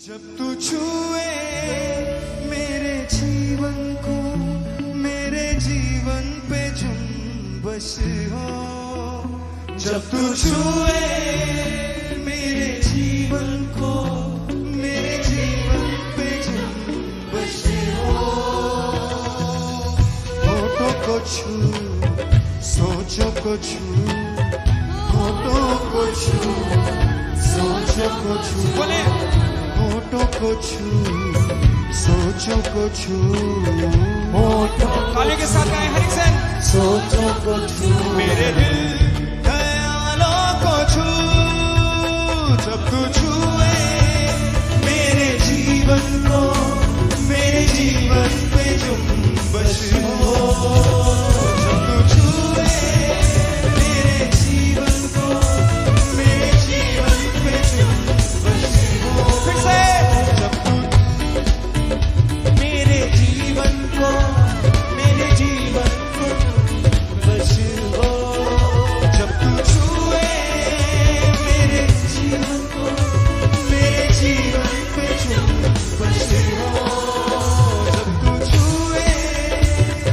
जब तू छुए मेरे जीवन को, मेरे जीवन पे जुम्बश हो। जब तू छुए मेरे जीवन को, मेरे जीवन पे जुम्बश हो। होठों को छू, सोचों को छू, होठों को छू, सोचों को छू, बोले होठों को छू, सोचों को छू, होठों ताली के साथ गाएं हर एक से। सोचों को छू, मेरे दिल ख्यालों को छू। जब तू छुए मेरे जीवन को, मेरे जीवन पे जुम्बश हो। जब तू छुए मेरे जीवन को, मेरे जीवन पे जुम्बश हो। फिर से जब तू मेरे जीवन को, मेरे जीवन को जुम्बश हो। जब तू छुए मेरे जीवन को, मेरे जीवन पे जुम्बश हो। जब तू छुए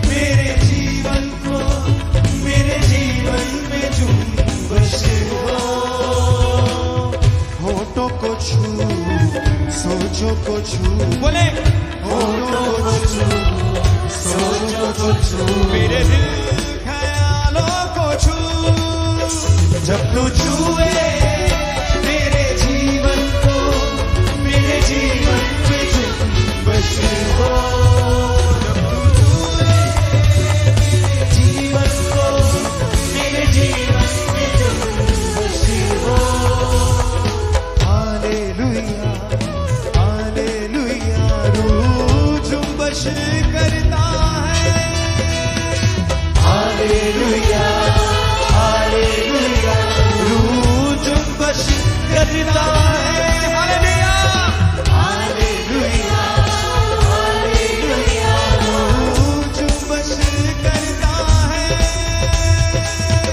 मेरे जीवन को, मेरे जीवन पे जुम्बश हो। होठों को छू, सोचों को छू, बोले होठों को छू, सोचों को छू, मेरे दिल ख्यालों को छू। जब तू छुए मेरे जीवन को, मेरे जीवन पे जुम्बश हो। जब तू छुए मेरे जीवन को, मेरे जीवन पे जुम्बश हो। हालेलुया, हालेलुया, रूह जुम्बश करता है। हालेलुया, हालेलुया, रूह जुम्बश करता है। हालेलुया, हालेलुया, हालेलुया, रूह जुम्बश करता है।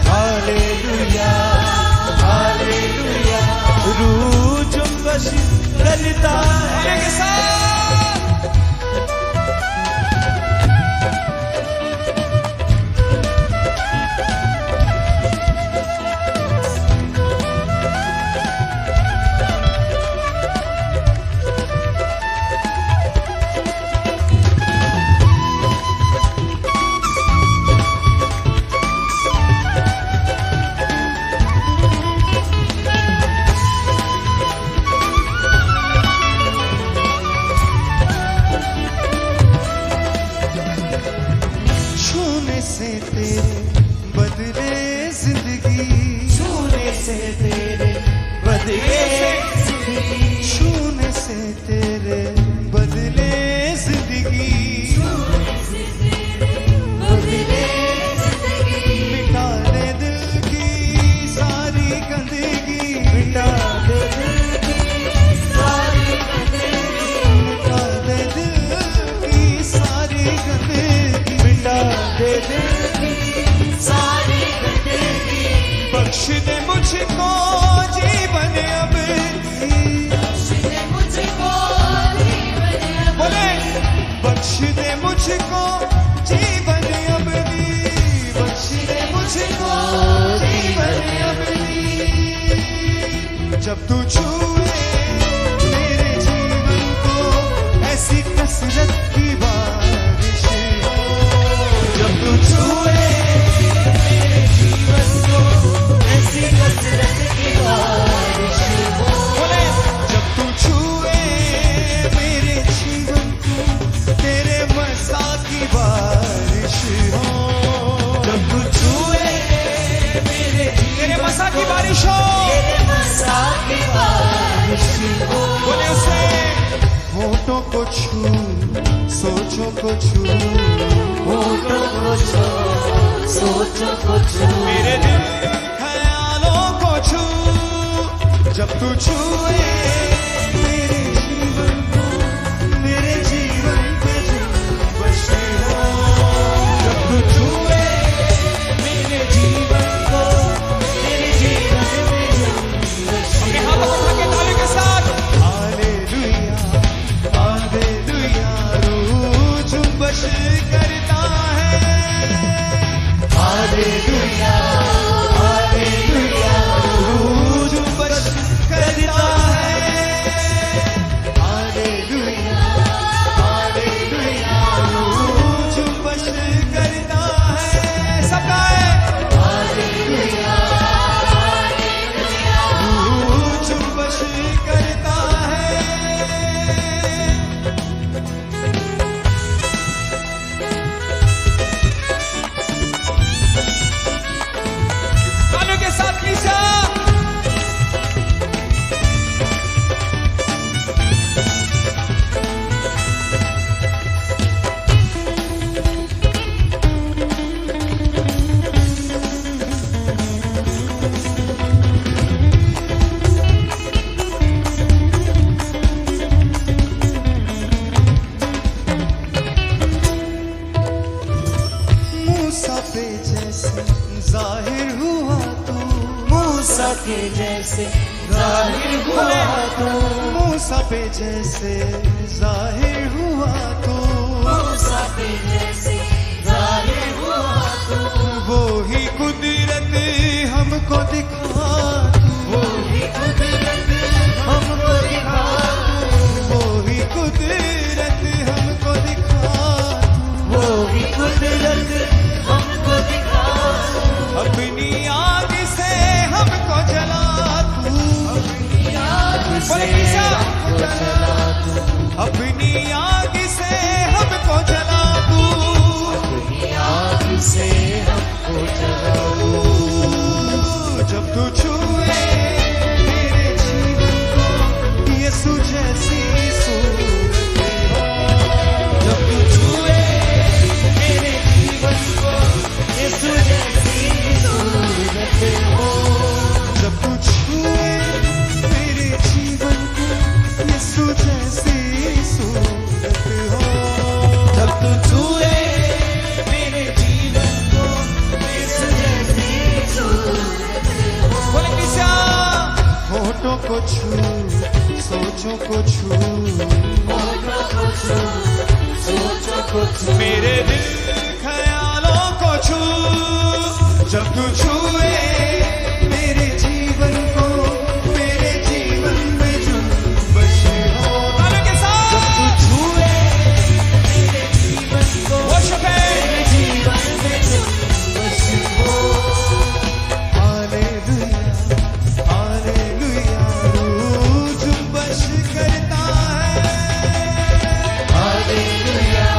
हालेलुया, हालेलुया, रूह जुम्बश करता है। के साथ छूने से तेरे बदले जिंदगी, छूने से तेरे बदले जिंदगी, छूने से तेरे बदले जिंदगी, बदले जिंदगी। मिटा दे दिल की सारी गंदगी, मिटा दे दिल की सारी गंदगी, मिटा दे दिल की सारी गंदगी, मिटा दे दिल की सारी गंदगी। बख्श दे मुझको जीवन अब की, बख्श दे मुझको जीवन अब, बोले बख्श दे मुझको जीवन अब की, बख्श दे मुझको जीवन अब की। जब तू छुए मेरे जीवन को, ऐसी कसरत की बारिश हो। जब तू छुए मेरे जीवन को, ऐसी कसरत की बारिश हो। बोले जब तू छुए मेरे जीवन को, तेरे मज़ा की बारिश हो। जब तू छुए मेरे, तेरे मज़ा की बारिश हो, तेरे मज़ा की बारिश हो। बोले उसे होठों को छू, सोचों को छू, होठों को छू, सोचों को छू, मेरे दिल ख्यालों को छू। जब तू छुए मेरे जीवन को, मेरे जीवन पे जुम्बश हो। जब तू छुए मेरे जीवन को, मेरे जीवन पे जुम्बश हो। अपने हाथों को उठा के ताली के साथ हालेलुया, के जैसे जाहिर हुआ तो, मूसा पे जैसे जाहिर हुआ तो, मूसा पे जैसे जाहिर हुआ तो, वो ही कुदरत हमको दिखा तू, वो ही कुदरत हमको दिखा तू, वो ही कुदरत हमको दिखा तू, वो ही कुदरत हमको दिखा तू, अपनी आग से हमको जला तू, अपनी आग से हमको जला तू, अपनी आग से हमको जला तू, अपनी आग से हमको जला तू। जब तू छुए मेरे जीवन को यीशु जैसी सूरत हो, जब तू छुए मेरे जीवन को यीशु जैसी सूरत हो, जब तू छुए मेरे जीवन को यीशु जैसी सूरत हो, जब तू छुए मेरे जीवन को यीशु जैसी सूरत हो। बोले किसा होठों को छू, सोचों को छू, होठों को छू, सोचों को छू, मेरे दिल ख्यालों को छू, जब तू छुए मेरे जीवन को, मेरे जीवन में जुम्बश हो। तालियों के साथ जब तू छुए मेरे जीवन को, worship है। मेरे जीवन में जुम्बश हो। हालेलुया, हालेलुया, रूह जुम्बश करता है। हालेलुया,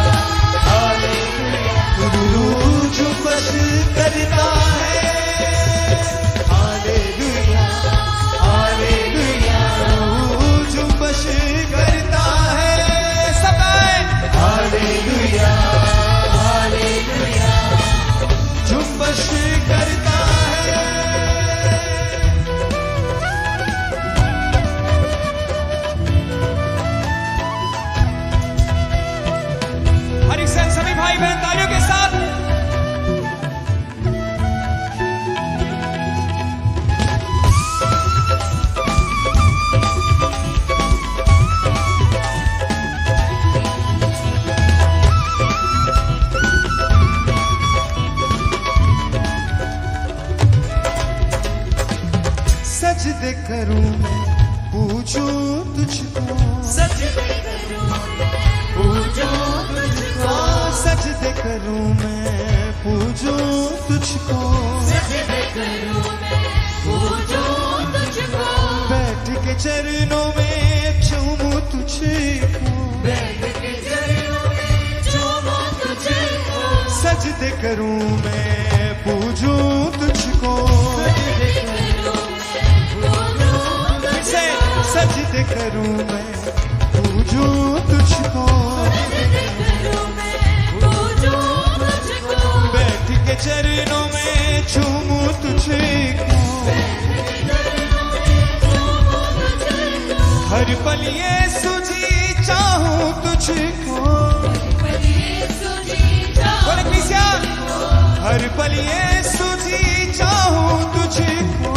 हालेलुया, रूह जुम्बश करता है। हालेलुया, हालेलुया, रूह जुम्बश करता है। सब गाएं। हालेलुया, हालेलुया, जुम्बश करता है। हर एक साथ सभी भाई बहन तालियों के साथ सजदे करूं मैं, पूछूं तुझको, सजदे करूं मैं, पूजूं तुझको, सजदे करूं मैं, पूछूं तुझको, सजदे करूं मैं, पूजूं तुझको, बैठ के चरणों में चूमूं तुझको, बैठ के चरणों में चूमूं तुझको, सजदे करूं मैं, पूछूं तुझको, सजदे करूं मैं, पूजूं से तुझको, सजदे करूं मैं, पूछूं तुझको, सजदे करूं मैं, पूजूं तुझको, बैठ के चरणों में चूमूं तुझको, हर पल यीशु जी चाहूं तुझको, बोले क्रिस्टिया, हर पल यीशु जी चाहूं तुझको,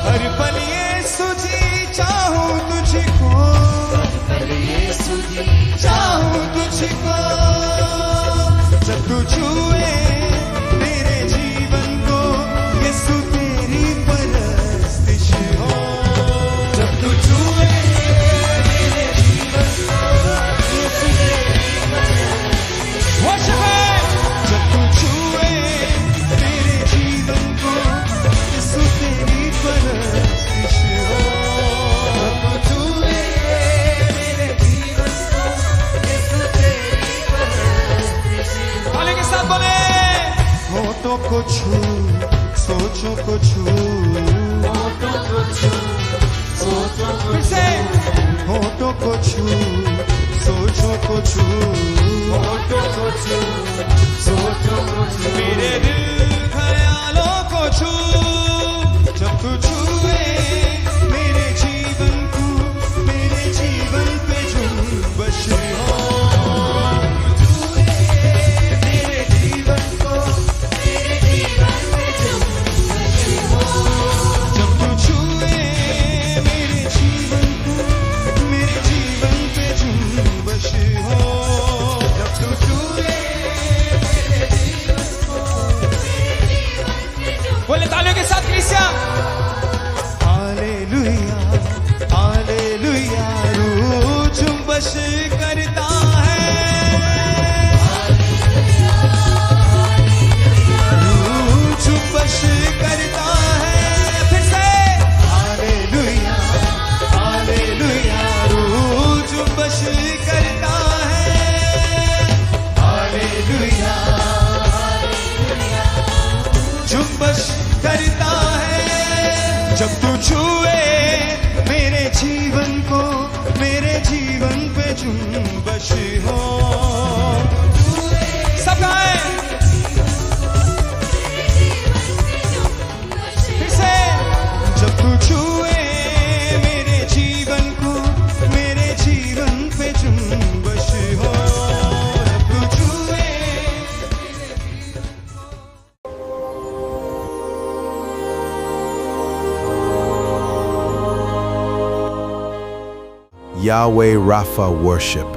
हर पल यीशु जी चाहूं तुझको, चाहूं तुझको, जब तू छुए मेरे जीवन को यीशु तेरी परस्तिश हो, जब तू छुए मेरे जीवन को यीशु तेरी परस्तिश हो, जब तू छुए मेरे जीवन को यीशु तेरी परस्तिश हो, जब तू छुए मेरे जीवन को यीशु तेरी परस्तिश हो। ताली के साथ बोले होठों को छू, सोचों को छू, होठों को छू, सोचों को फिर से होठों को छू, सोचों को छू, होठों को छू, सोचों को छू, मेरे दिल ख्यालों को छू, जब तू छुए मेरे जीवन को, मेरे जीवन पे जुम्बश हो, छुए मेरे जीवन को, मेरे जीवन Yahweh Rapha worship.